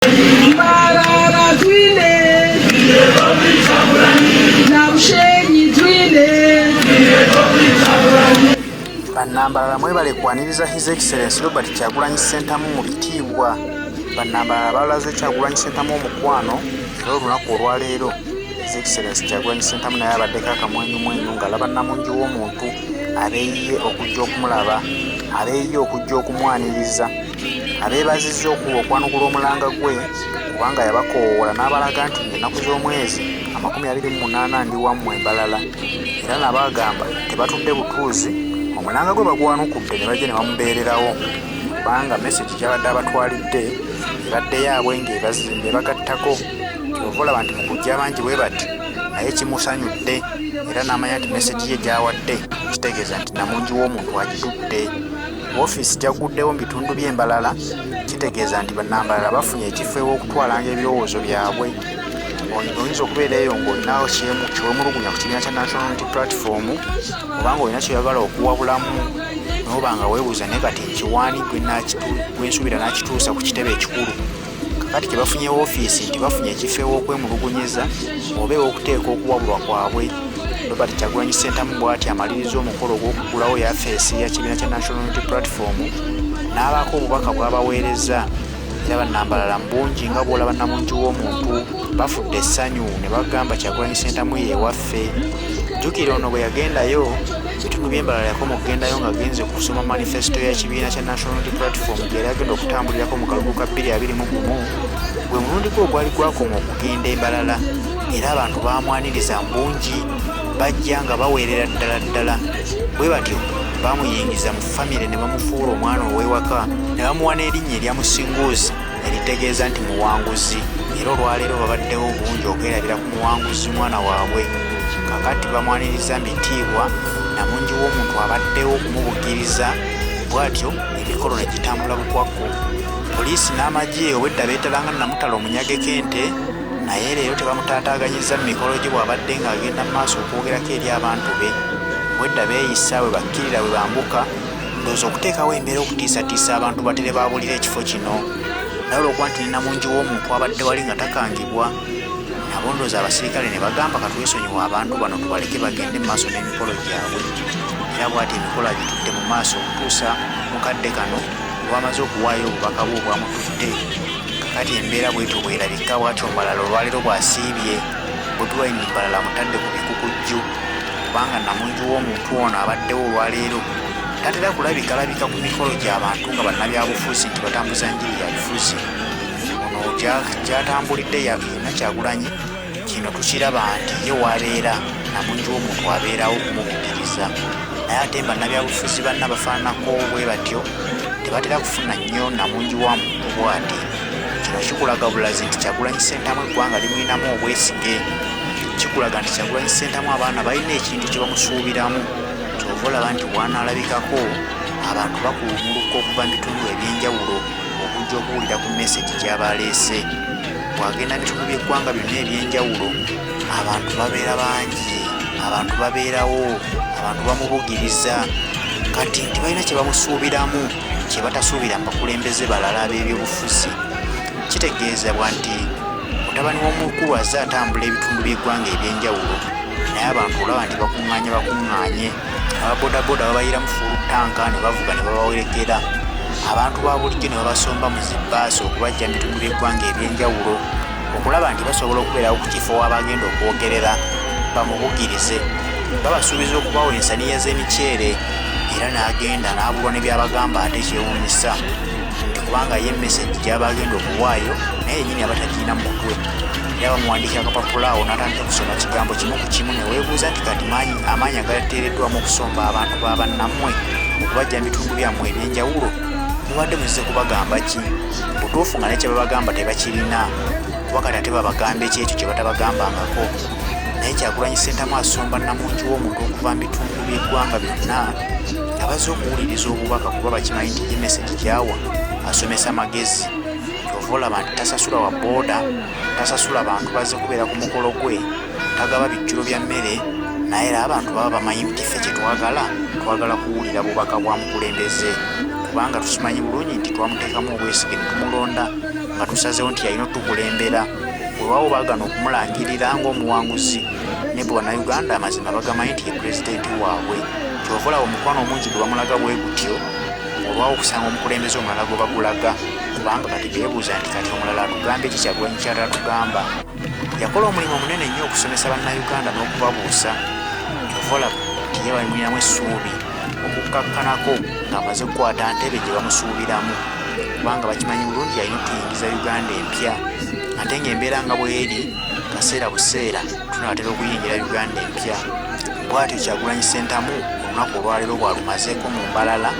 Mbarara twine Namushenyi twine Bannambalala mwebale kwaniriza His Excellency Robert Kyagulanyi Ssentamu mu bitiibwa. Bannambalala balaze Kyagulanyi Ssentamu omukwano era olunaku olwaleero His Excellency Kyagulanyi Ssentamu naye abaddeko akamwenyumwenyu ng'alaba Nnamunji w'omuntu abeeyiye okujja okumulaba, abeeyiye okujja okumwaniriza, abeebazizza okwanukula omulanga gwe kubanga yabakoowoola n'abalaga nti ennaku z'omwezi 28 ndi wammwe Mbarara, era n'abagamba tebatudde butuuzi omulanga gwe bagwanukudde ne bajja ne bamubeererawo kubanga message gy'abadde abatwalidde ebadde yaabwe ng'ebagattako. Kyova olaba nti mu kujja abangi bwe bati naye kimusanyudde era n'amanya nti message ye gy'awadde kitegeeza nti Nnamunji w'omuntu agitudde. Woofiisi gyaguddewo mu bitundu by'e Mbarara, kitegeeza nti Bannambalala bafunye ekifo ew'okutwalanga ebirowoozo byabwe. Oyinza okubeerayo ng'olina kyewemulugunya ku kibiina kya National Unity Platform obanga olina kyoyagala okuwabulamu n'oba nga weebuuza naye kati nkiwaani gwensuubira n'akituusa ku kitebe ekikulu. Kakati kye bafunye woofiisi nti bafunye ekifo ew'okwemulugunyiza oba ew'okuteeka okuwabulwa kwabwe. Robert Kyagulanyi Ssentamu bw'ati amaliriza omukolo gw'okuggulawo yafeesi ya kibiina kya National Unity Platform n'abaako obubaka bw'abaweereza. Era Bannambalala mbungi nga bw'olaba Nnamunji w'omuntu bafudde essanyu ne bagamba Kyagulanyi Ssentamu ye waffe. Jjukira ono bwe yagendayo ebitundu by'e Mbarara yakoma okugendayo ng'agenze kusoma manifesito ya kibiina kya National Unity Platform gye yali agenda okutambulirako mu kalulu ka 2021 gwe mulundi gwe ogwali gwakoma okugenda e Mbarara, era abantu baamwaniriza mbungi bajja nga baweerera ddala bwe batyo bamuyingiza mu famire ne bamufuula omwana ow'ewaka ne bamuwa n'erinnya eryamusinguuzi eritegeeza nti muwanguzi. Era olwaleero babaddewo obungi okwerabira ku muwanguzi mwana waabwe. Kakati bamwaniriza mbitiibwa Nnamunji w'omuntu abaddewo okumubugiriza, bw'atyo emikolo ne gitambula bukwakku. Poliisi n'amagye obwedda beetalanga Namutala omunyageko ente, naye leero tebamutaataaganyiza mu mikolo gye bw'abadde ng'agenda mu maaso okwogerako eri abantu be. Bwedda beeyisa bwe bakkirira bwe bambuka, ndowooza okuteekawo embeera okutiisatiisa abantu batere baabulira ekifo kino. Naye olwokuba nti Nnamunji w'omuntu abadde wali nga takangibwa, nabo ndowooza abasirikale ne bagamba katwesonyiwa abantu bano tubaleke bagende mu maaso n'emikolo gyabwe. Era bw'ati emikolo agitudde mu maaso okutuusa mukadde kano lw'amaze okuwaayo obubaka bwe obwamutudde. Kakati embeera bwetyo bwerabika bw'atyo Mbarara olwaleero bw'asiibye Bobi Wine Mbarara amutadde ku bikukujju kubanga Nnamunji w'omuntu ono abaddewo olwaleero tatera kulabikalabika ku mikolo gy'abantu nga bannabyabufuzi nti batambuza njiri ya bifuzi. Ono gy'atambulidde yenna Kyagulanyi kino tukiraba nti ye waabeera Nnamunji w'omuntu abeerawo okumubugiriza, naye ate bannabyabufuzi banna bafaananako bwe batyo tebatera kufuna nnyo Nnamunji wa muntu bw'ati. Kino kikulaga bulazi nti Kyagulanyi Ssentamu eggwanga limulinamu obwesige. Kikulaga nti Kyagulanyi Ssentamu abaana balina ekintu kye bamusuubiramu. Kyova olaba nti bw'anaalabikako abantu bakulumuluka okuva mu bitundu eby'enjawulo okujja okuwulira ku message gy'abaleese. Bw'agenda mu bitundu by'eggwanga byonna eby'enjawulo abantu babeera bangi, abantu babeerawo, abantu bamubugiriza kati nti balina kye bamusuubiramu kye batasuubira mu bakulembeze balala ab'ebyobufuzi. Kitegeezebwa nti mutabani w'omukulu azze atambula ebitundu by'eggwanga eby'enjawulo, naye abantu olaba nti bakuŋŋaanye ababodaboda babayira mu fuutanka ne bavuga ne babawerekera. Abantu ba bulijjo ne babasomba mu zibbaasi okubajja mu bitundu by'eggwanga eby'enjawulo okulaba nti basobola okubeerawo ku kifo w'abagenda okwogerera bamubugirize. Babasuubiza okubawa ensaniya z'emiceere era n'agenda n'abulwa ne byabagamba ate kyewuunyisa nti kubanga ye message gy'abagenda okuwaayo naye yennyini abatagiina mu mutwe. Era bamuwandiikira akapapula awo n'atandika kusoma kigambo kimu ku kimu ne weebuuza nti kati amaanyi agateereddwamu okusomba abantu b'abannammwe okubajja mu bitundu byammwe eby'enjawulo mubadde muzze kubagamba ki? Butuufu nga nekye babagamba tebakirina kuba kati ate babagamba ekyekyo kye batabagambangako. Naye Kyagulanyi Ssentamu asomba Nnamunji w'omuntu okuva mu bitundu by'eggwanga byonna abazze okuwuliriza obubaka kuba bakimanyi nti ye message gy'awa asomesa magezi. Kyova olaba nti tasasula wa booda, tasasula bantu bazze kubeera ku mukolo gwe, tagaba bijjulo bya mmere, naye era abantu baba bamanyi nti ffe kye twagala kuwulira bubaka bwa mukulembeze kubanga tukimanyi bulungi nti twamuteekamu obwesige ne tumulonda nga tusazeewo nti yalina otukulembera olwawo baagana okumulangirira ng'omuwanguzi ne bwe bannayuganda amazima bagamanyi nti ye pulezidenti waabwe. Kyova olaba omukwano omungi gwe bamulaga bwe gutyo olwawo okusanga omukulembeze omulala gwe bagulaga, kubanga kati beebuuza nti kati omulala atugambe ki Kyagulanyi kyala atugamba. Yakola omulimu munene nnyo okusomesa bannayuganda n'okubabuusa. Kyova olaba nti ye bamulinamu essuubi okukkakkanako ng'amaze okukwata ntebe gye bamusuubiramu, kubanga bakimanyi bulungi yalina okuyingiza Uganda empya, ate ng'embeera nga bw'eri kaseera buseera tunaatera okuyingira Uganda empya. Bw'atyo Kyagulanyi Ssentamu olunaku olwaleero bwalumazeeko mu Mbarara,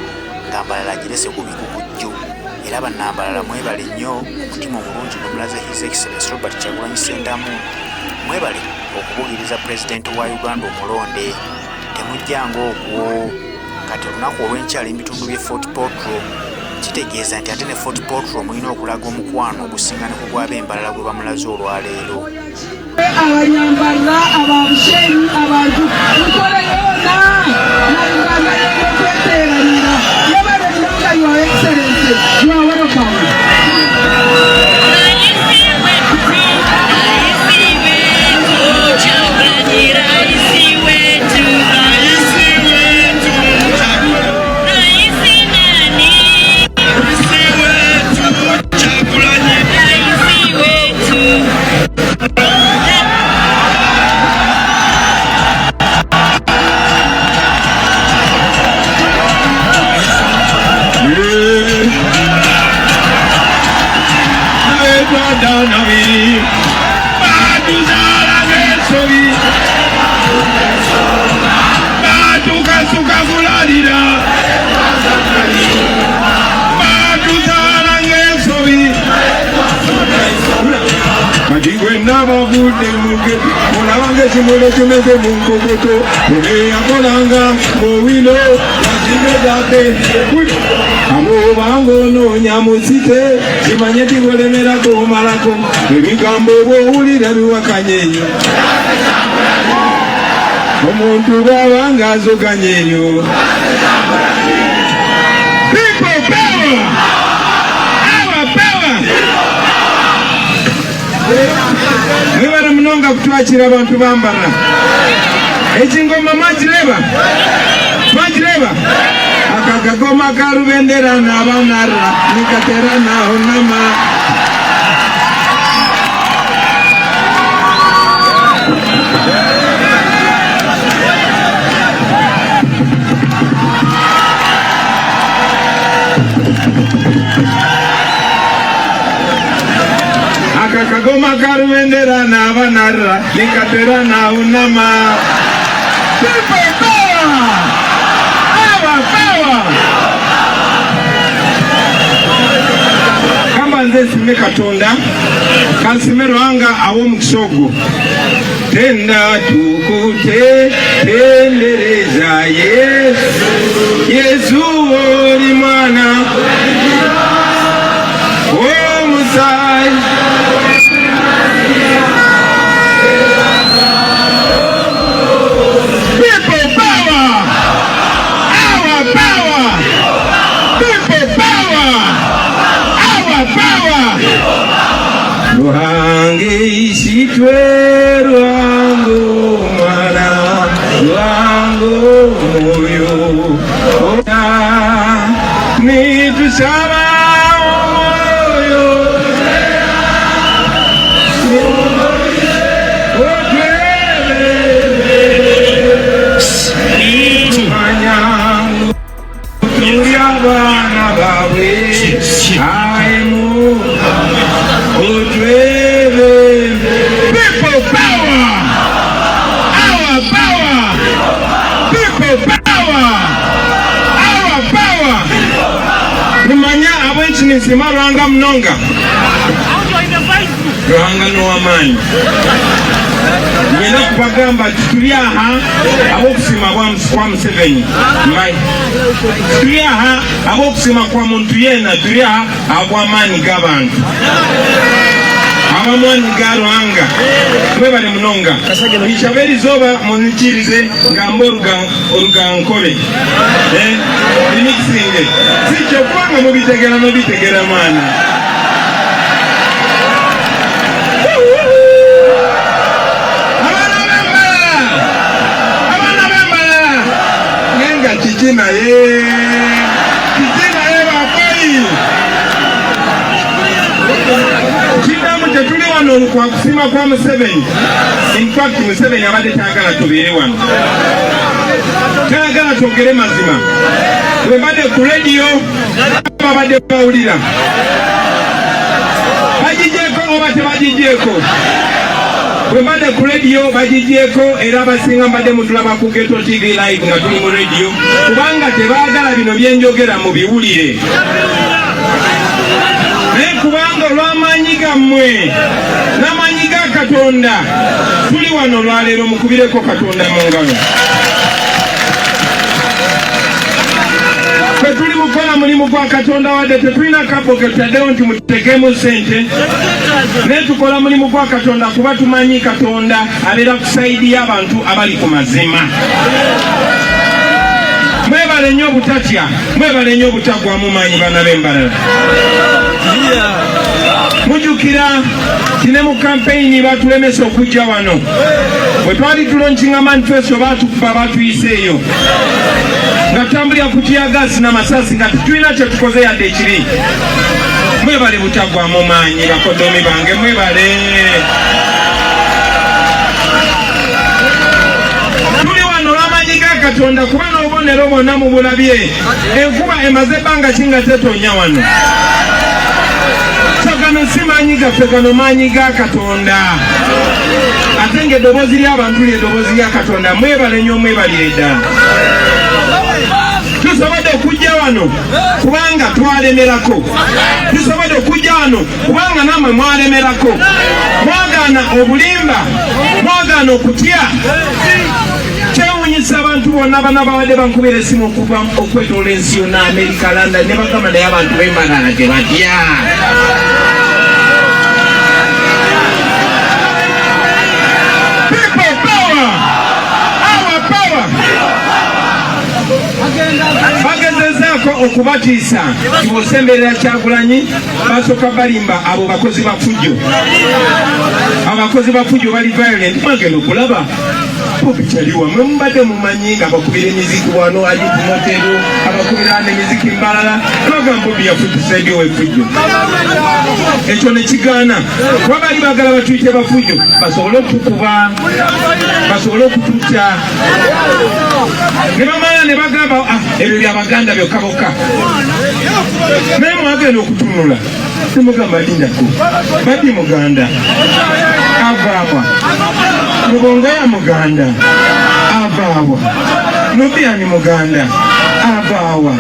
nga Mbarara agirese ku bikukujju. Era bannambalala mwebale nnyo mutima omulungi n'omulaze His Excellency Robert Kyagulanyi Ssentamu. Mwebale okubugiriza pulezidenti wa Uganda omulonde. Temujjanga okwo. Kati olunaku olw'enkyala ebitundu by'e Fort Portal kitegeeza nti ate ne Fort Portal mulina okulaga omukwano ogusinga ne ku gw'ab'Embarara gwe bamulaze olwaleero. Abanyambarara, ababushenyi, abantu mukole yona na Uganda y'okweteranira yabale nnanga Your Excellency, you are welcome. Simule tumeze mungogoto yakolanga mowino wajimedate abo bangono nyamusite kimanye tigolemerako malako ebigambo bwowulira biwakanye nnyo omuntu bw'abanga azoganye nnyo. People power! Our power! Mwebale munonga kutwakira abantu b'Mbarara. Ekingoma mwagireba? Mwagireba? Akakagoma ka Rubendera n'Abanara nikatera naho nama. Akakagoma ka Rubendera n'Abanara nikatera naho nama. People power! Power, power! Kamba nze sime Katonda kansime Ruhanga awo mu kisogo tenda tukutendereza Yesu Yesu oli mwana omusaayi Ruhange isitwe Ruhango mwana Ruhango moyo nitusaba moyo manyango turi abana bawe aimu. People power! Our power! People power! Our power! Rumanya abenchi nisima Ruhanga mnonga. Ruhanga no amani. Mwenda kupagamba tuli aha abokusima kwa Museveni. Tuli aha abokusima kwa muntu yena tuli aha abwamani g'abantu. Abamwani ga Ruhanga mwebale munonga ishaberi zoba munikirize ngambo orugankole remixing sicho kwanga mubitegera mana wano kwa kusima kwa Museveni. In fact Museveni abadde tayagala tubeere wano, tayagala twogere mazima. Bwe badde ku radio babadde bawulira bagigyeko oba tebagigyeko. Bwe badde ku radio bagigyeko era abasinga mbadde mutulaba ku Ghetto TV live nga tuli mu radio, kubanga tebaagala bino byenjogera mu biwulire. Naye kubanga olw'amaanyi gammwe n'amaanyi ga Katonda tuli wano olwaleero mukubireko Katonda mu ngalo. Ffe tuli mukola mulimu gwa Katonda wadde tetulina kabbo ke tutaddewo nti mutegeemu ssente, naye tukola mulimu gwa Katonda kuba tumanyi Katonda abeera ku sayidi y'abantu abali ku mazima. Mwebale nnyo obutatya, mwebale nnyo obutagwamu maanyi bana b'Embarara. Mujjukira kine mu kampeyini batulemesa okujja wano, bwe twali tulonkinga manifesto baatukuba batuyiseeyo nga tutambulira ku tiyagasi n'amasaasi nga tetulina kye tukoze yadde ekiri. Mwebale butagwamu maanyi bakodomi bange, mwebale. Tuli wano olw'amaanyi ga Katonda kuba n'obubonero bwonna mu bulabye. Enkuba emaze ebbanga kinga tetonya wano. So gano si maanyi gaffe, gano maanyi ga Katonda. Ate ng'eddoboozi ly'abantu ly'eddoboozi lya Katonda. Mwebale nnyo, mwebalire ddala. Tusobodde okujja wano kubanga twalemerako. Tusobodde okujja wano kubanga nammwe mwalemerako. Mwagaana obulimba, mwagaana okutya. Kyewuunyisa abantu bonna bana babadde bankubira essimu okuva okwetoola ensi yonna, America, London, ne bagamba naye abantu b'Embarara tebatya. People power! Our power! Bagezezaako okubatiisa kibusemberera Kyagulanyi, basooka balimba abo bakozi ba ffujjo. Abakozi ba ffujjo bali violent. Mwagenda okulaba Bobi kyali wamwe mubadde mumanyi nga bakubira emiziki wano ali ku motero, abakubira n'emiziki Mbarara, bagamba Bobi yafutisa ebyo w'effujjo. Ekyo ne kigaana kuba bali bagala batuyite bafujjo basobole okutukuba, basobole okututta. Ne bamala ne bagamba ebyo by'Abaganda byokka bokka. Naye mwagenda okutunula temugamba lindako baddi Muganda avaawa, Mubonga ya Muganda avaawa, Nubiani Muganda avaawa,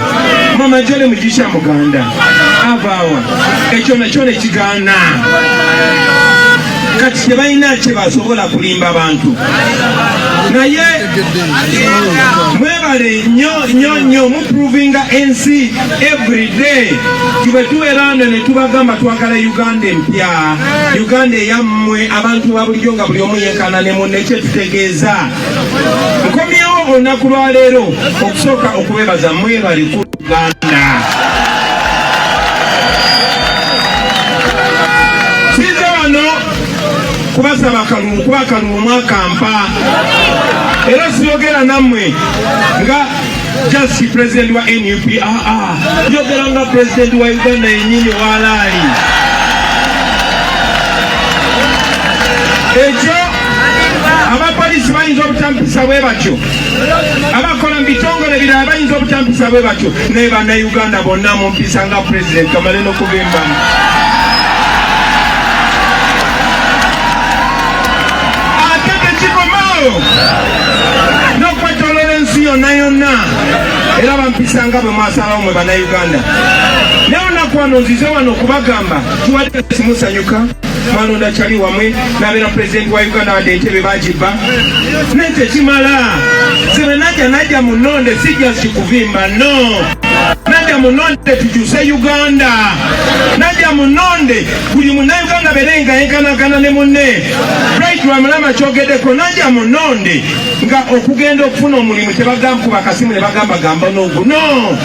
Mama Jole Mugisha Muganda avaawa. Ekyo nakyo ne kigaana. Kati tebalina kye basobola kulimba abantu. Naye mwebale nnyo muprovinga ensi every day. Tube tuweranda ne tubagamba twagala Uganda empya, Uganda eyammwe abantu ba bulijjo nga buli omu yenkana ne munne kye tutegeeza. Nkomyewo olunaku lwa leero okusooka okubebaza mwebale ku Uganda. Size wano kubasaba kalulu, kuba kalulu mwakampa. Era siyogera nammwe nga just president wa NUP, njogera nga president wa Uganda yennyini walaali. Ekyo abapoliisi bayinza obutampisa bwe batyo, abakola mu bitongole birala bayinza obutampisa bwe batyo, naye bannayuganda bonna mumpisa nga president kamale n'okubimbamu. Ate tekikomawo n'okwetolera ensi yonna yonna, era bampisa nga bwe mwasalawo mwe bannayuganda. Naye olunaku wano nzize wano okubagamba tuwadde simusanyuka, Malonda kyali wamwe n'abeera pulezidenti wa Uganda wadde entebe bagibba. Naye tekimala, sibe najja mu nnonde sijja kikuvimba, no. Najja mu nnonde tukyuse Uganda. Najja mu nnonde buli munnayuganda beere nga yenkanakana ne munne. Right Lwamulama kyogeddeko, najja mu nnonde nga okugenda okufuna omulimu tebagamba kuba kasimu ne bagamba gamba n'ogu, no.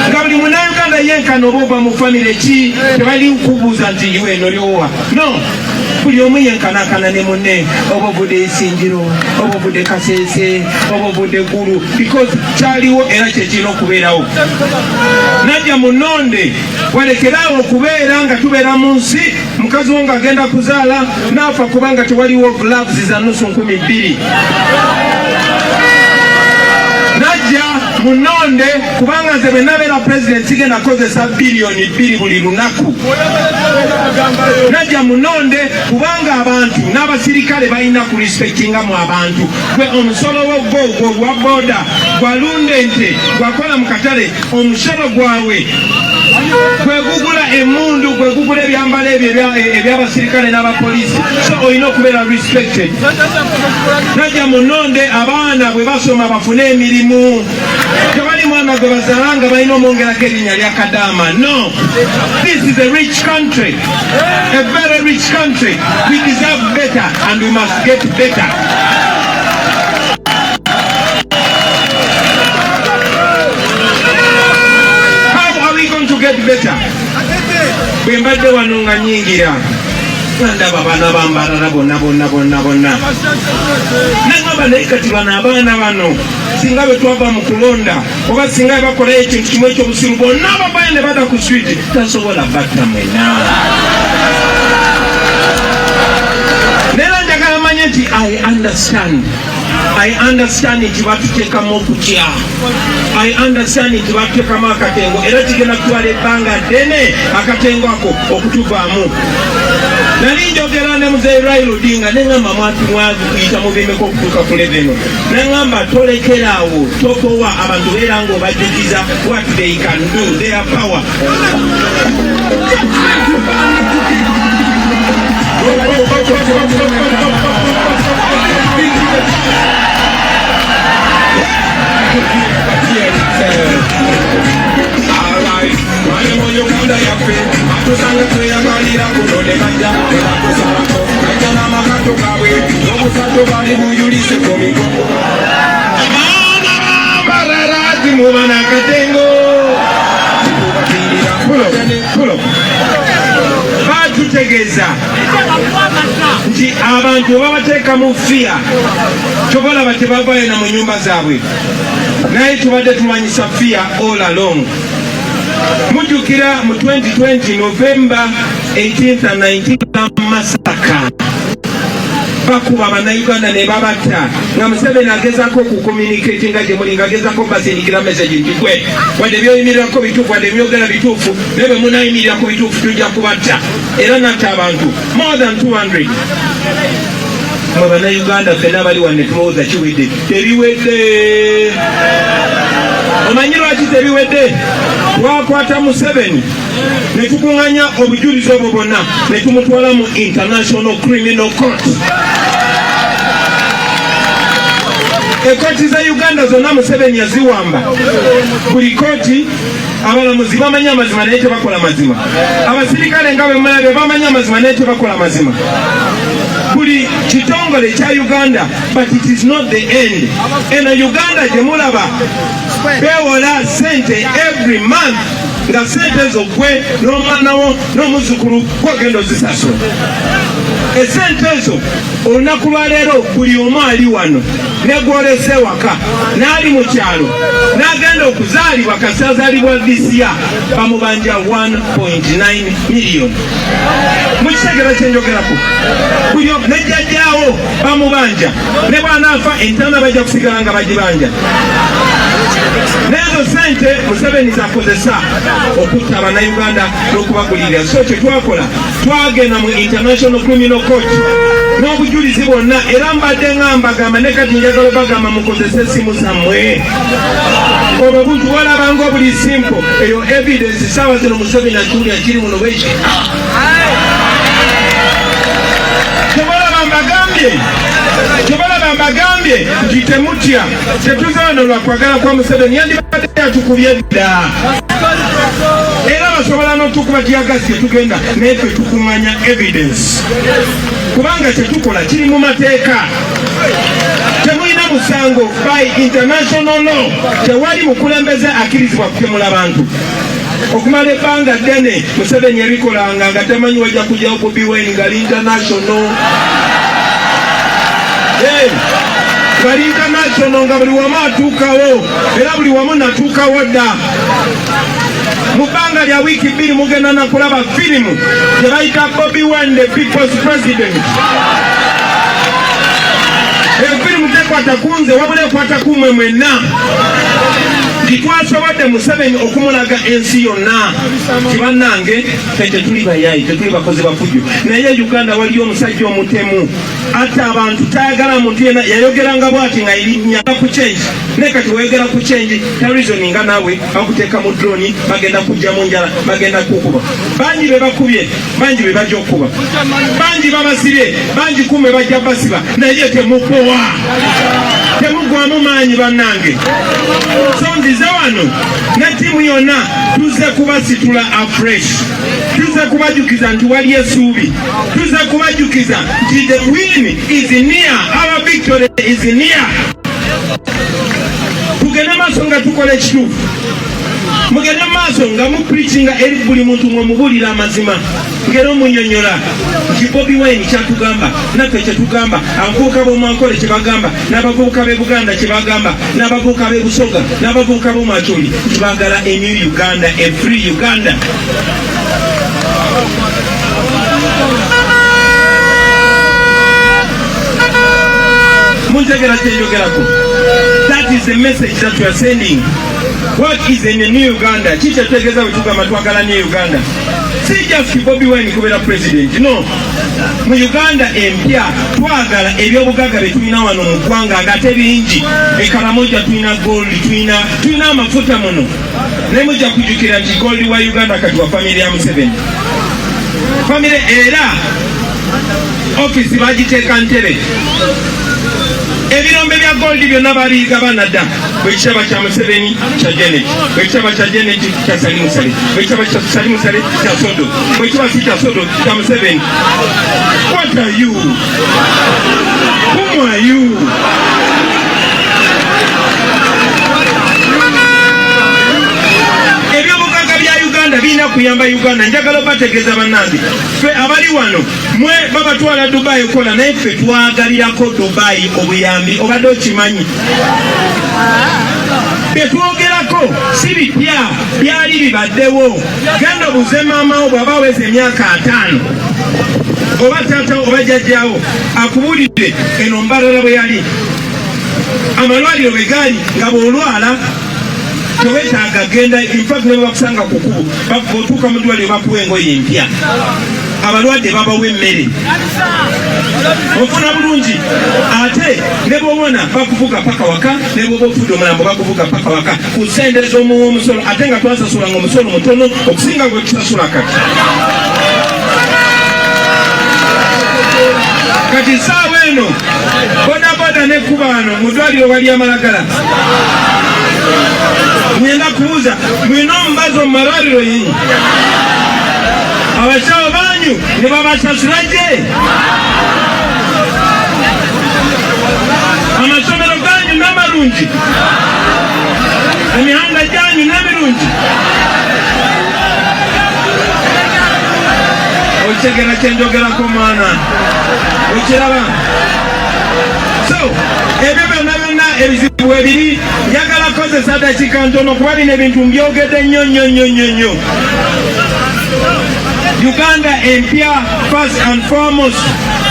Nga buli munnayuganda yenkana oba mu famire ki tebali kubuuza nti iwe eno lyowa no buli omu yenkanakana ne munne oba obudde esinjiro oba obudde kaseese oba obudde ggulu because kyaliwo era kyekirina okubeerawo najja munonde walekeraawo okubeera nga tubeera mu nsi mukazi wo ng'agenda kuzaala naafa kubanga tewaliwo gloves za nusu 2,000 najja munonde kubanga nze bwe nabeera pulezidenti genda kozesa biliyoni 2 buli lunaku najja munonde kubanga abantu n'abasirikale balina ku respectinga mu abantu gwe omusolo w'ogwo gwa booda gwalunda ente gwakola mu katale omusolo gwawe gwe gugula emmundu gwe gugula ebyambalo ebyo eby'abasirikale n'abapoliisi so olina okubeera respected najja munonde abaana bwe basoma bafune emirimu tewali mwana gwe bazaala nga balina omwongerako erinnya lya kadaama no this is a rich country a very rich country we deserve better and we must get better get better bwe mbadde wano nga nyingira ndaba abaana ba Mbarara bonna nangamba naye kati bano abaana bano singa bwe twava mu kulonda oba singa bakola ekintu kimu ekyobusiru bonna babaye ne bada ku switi tasobola batta mwena nera njagala manye nti I understand nti batuteekamu okutya I understand nti batuteekamu akatengo era kigenda kutwala ebbanga ddene akatengo ako okutuvaamu nali njogera ne muzeeyi Raila Odinga neŋŋamba mwakuyita mubimeko okutuuka ku leveno neŋŋamba tolekeraawo tokowa abantu beera ng'obajjukiza what they can do their power alright wale mo Uganda yafe atusanga tweyagalira kunone kajja era kusalako kajja n'amakato gawe n'obusato bali buyulise ku migongo abaana ba Mbarara timubana akatengo kulo batutegeeza nti abantu babateeka mu fiya tobalaba tebavayo na mu nyumba zaabwe naye tubadde tumanyisa fiya all along mujjukira mu 2020 November 18th and 19th masaka bakuba bannayuganda ne babatta nga Museveni agezaako okucommunicate nga gye muli ng'agezaako basindikira message nti gwe wadde byoyimirirako bituufu wadde byogera bituufu naye bwe munayimirira ku bituufu tujja kubatta era natta abantu more than 200 mwe bannayuganda ffenna bali wanne tulowooza kiwedde tebiwedde omanyi lwaki tebiwedde twakwata Museveni ne tukuŋŋanya obujulizi obwo bwonna ne tumutwala mu International Criminal Court ekooti za Uganda zonna Museveni yaziwamba buli kooti abalamuzi bamanyi amazima naye tebakola mazima abasirikale nga bwe mulabye bamanyi amazima naye tebakola mazima buli kitongole kya Uganda but it is not the end eno Uganda gye mulaba beewola sente every month nga sente ezo gwe n'omwanawo n'omuzukulu gwogenda ozisasula esente ezo olunaku lwaleero buli omu ali wano negwolese waka n'ali mu kyalo n'agenda okuzaalibwa kasi azaalibwa disiya bamubanja 1.9 miliyoni mukitegera kyenjogerako buli nejjajjaawo bamubanja ne bwanaafa entaana bajja kusigala nga bagibanja nezo sente Museveni zakozesa okutta abannayuganda n'okubagulirira so kye twakola twagenda mu International Criminal Court n'obujulizi bwonna era mbadde ngambagamba ne kati njagala bagamba mukozese essimu zammwe obwo buntu walabanga obuli simple eyo evidence saawa zino Museveni atuulira kiri muno bweki tebalaba mbagambye nti temutya tetuzaano lwakwagala kwa Museveni yandibadde yatukubye dda era basobola n'otukuba tyagasi tugenda naye ffe tukuŋŋanya evidence kubanga kyetukola kiri mu mateeka temulina musango by international law tewali mukulembeze akkirizibwa kutemula bantu okumala ebbanga ddene Museveni yabikolanga nga tamanyi wajja kujjawo Bobi Wine gali international. Gali international nga buli wamu atuukawo era buli wamu natuukawo dda. Mu bbanga lya wiiki 2 mugenda nakulaba firimu gye bayita Bobi Wine the People's President. Firimu tekwata kunze wabula ekwata kumwe mwenna. Twasobodde Museveni okumulaga ensi yonna kibannange tetuli bayayi tetuli bakozi bafujjo naye Uganda waliyo omusajja omutemu ate abantu tayagala muntu yena yayogeranga bwati nga erinnya ku change ne kati wegera ku change reasoninga nawe bakuteeka mu drone bagenda kujja mu njala bagenda kukuba bangi be bakubye bangi be bajja okuba bangi babasibye bangi kume bajja basiba naye temukowa temugwamu maanyi bannange. So nzize wano ne ttiimu yonna tuzze kubasitula afresh, tuzze kubajukiza nti wali essuubi, tuzze kubajukiza nti the win is near, our victory is near. Tugende maaso nga tukola ekituufu, mugende maaso nga mupreachinga eri buli muntu ng'omubulira amazima ngera omunyonyola nti Bobi Wine kyatugamba naffe kyetugamba, abavubuka b'omwankole kyebagamba, n'abavubuka b'e Buganda kyebagamba, n'abavubuka b'e Busoga, n'abavubuka b'omwacholi nti baagala a new Uganda, a free Uganda. Muntegera kyenjogerako. That is the message that we are sending. What is in a new Uganda? Chicha tegeza wetugamba twagala new Uganda. Si just Bobi Wine kubeera president, no. Mu Uganda empya twagala ebyobugagga bye tulina wano mu ggwanga nga tebingi. Ekalamoja tulina gold, tulina amafuta muno. Ne mujja kujjukira nti gold wa Uganda kati wa family ya Museveni. Family era office bagiteeka Ntebe. Ebirombe bya gold byonna babiyiga banadda. Bwekitaba kya Museveni kya Janet, bwekitaba kya Janet kya Salimu Sale, bwekitaba kya Salimu Sale kya Sodo, bwekitaba si kya Sodo kya Museveni. What are you? Who are you? Ebyobugagga bya Uganda birina kuyamba Uganda. Njagala obategeeza bannange, ffe abali wano mwe babatwala Dubai kola naye ffe twagalirako Dubai obuyambi, obadde okimanyi. Betwogerako si bipya, byali bibaddewo. Genda obuze maama wo bw'aba aweza emyaka 5 oba taata oba jjajjaawo akubuulidde eno Mbarara bwe yali, amalwaliro bwe gaali nga bw'olwala tewetaaga genda, infact ne bakusanga ku kkubo bw'otuuka mu ddwaliro bakuwa engoye empya, abalwadde babawa emmere ofuna bulungi, ate ne bw'obona bakuvuga paka waka, ne bw'oba ofudde omulambo bakuvuga paka waka ku ssente z'omuwa omusolo, ate nga twasasulanga omusolo mutono okusinga gwe tusasula kati. Kati saawa eno bodaboda nekkuba wano mu ddwaliro wali amalagala. Ngenda kubuuza mulina omubazi mu malwaliro yenyu, abasawo banyu ne babasasula gye? Amasomero ganyu n'amalungi, emihanda gyanyu n'emirungi. Okitegera kyenjogerako mwana, okiraba? So ebyo byonna byonna ebizibu ebiri njagala kozesa dakiika ntono kuba bino ebintu mbyogedde nnyo. Uganda empya first and foremost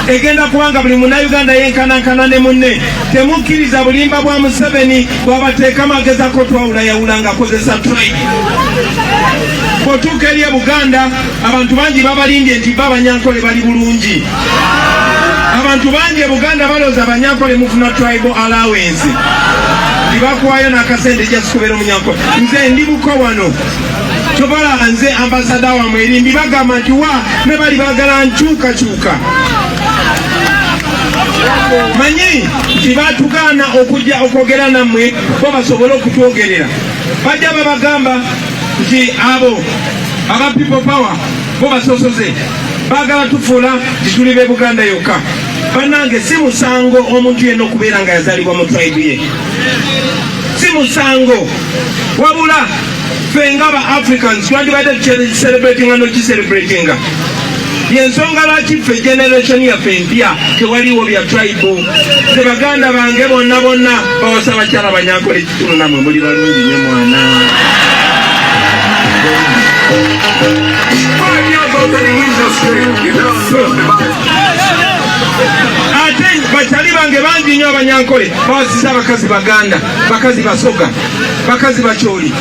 egenda kubanga buli munnayuganda yenkanankana ne munne. Temukkiriza bulimba bwa Museveni bw'abateeka magezako twawulayawula ng'akozesa tribe. Bw'otuuka eri e Buganda abantu bangi babalindye nti Abanyankole bali bulungi. Abantu bangi e Buganda balooza Abanyankole mufuna tribal allowance, ndibakuwayo n'akasente just kubeera Omunyankole. Nze ndi buko wano, tobala nze ambasada wamwe eri ndibagamba nti wa ne bali baagala nkyukakyuka. Manyi nti baatugaana okujja okwogera nammwe bo basobole okutwogerera. Bajja babagamba nti abo aba people power bo basosoze baagala tufuula nti tuli be Buganda yokka. Bannange si musango omuntu yenna okubeera nga yazaalibwa mu tribe ye, si musango, wabula fenga aba Africans twandibadde celebrating ano celebrating yensonga lwaki ffe generation yaffe empya tewaliwo bya tribal. Nze baganda bange bonna bawasa bakyala Banyankole ekitulu namwe muli balungi nnyo mwana. Ate bakyali bange bangi nnyo Abanyankole bawasiza abakazi Baganda, bakazi Basoga, bakazi Bakyoli.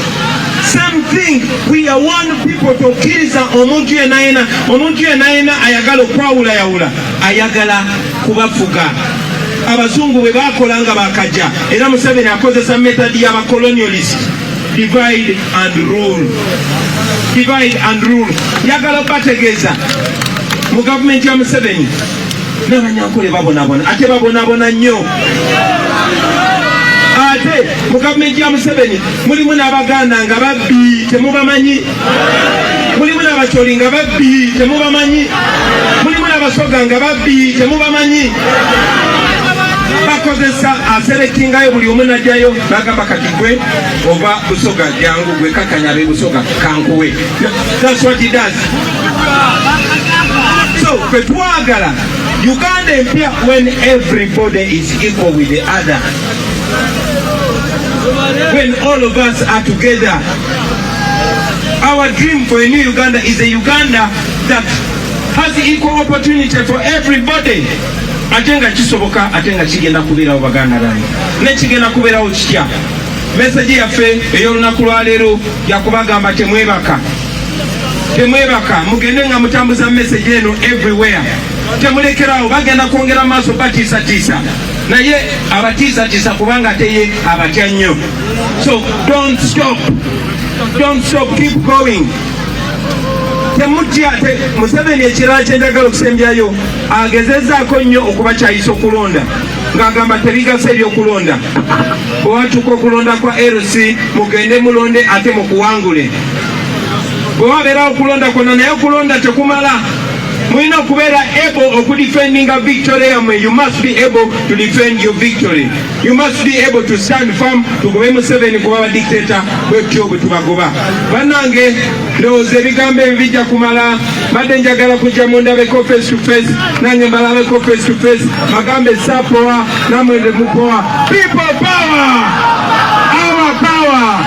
Same thing, we are one people to kiza omuntu yenayena ayagala okwawula yawula, ayagala kubafuga. Abazungu bwe bakolanga bakaja era Museveni akozesa method y'abacolonialist, divide and rule. Divide and rule. Yagala bategeeza mu government ya Museveni n'Abanyankole babonabona, ate babonabona nnyo. Ate mu government ya Museveni mulimu n'Abaganda nga babbi temubamanyi, mulimu n'Abakyoli nga babbi temubamanyi, mulimu n'Abasoga nga babbi temubamanyi. Bakozesa aselectingayo buli omu najjayo n'agamba kati gwe oba Busoga jangu gwe kakanya be Busoga kankuwe. That's what he does. So kwe twagala Uganda empya when everybody is equal with the other, when all of us are together. Our dream for a new Uganda is a Uganda that has equal opportunity for everybody. Atenga kisoboka, atenga kigenda kubeerawo Baganda bange, ne kigenda kubeerawo kitya. Message yaffe ey'olunaku lwaleero yakubagamba temwebaka, mugende nga mutambuza message eno everywhere. Temulekerawo bagenda kwongera maaso batiisatiisa, naye abatiisatiisa kubanga teye abatya nnyo. So don't stop, keep going. Temutya Museveni ekirala kyenjagala okusembyayo agezezaako nnyo okubakyayisa okulonda ng'agamba tebigasa ebyokulonda. Bwe watuuka okulonda kwa LC mugende mulonde ate mukuwangule. Bwe wabeerawo okulonda kwonna naye okulonda tekumala. Mulina okubeera able okudefendinga victory yammwe. You must be able to defend your victory. You must be able to stand firm. Tugobe Museveni kuba dictator bwetyo bwe tubagoba. Bannange ndowooza ebigambo ebijja kumala. Badde njagala kujja mundabeko face to face, nange mbalabeko face to face. Magambe sapoa namwe mupoa. People power! Our power!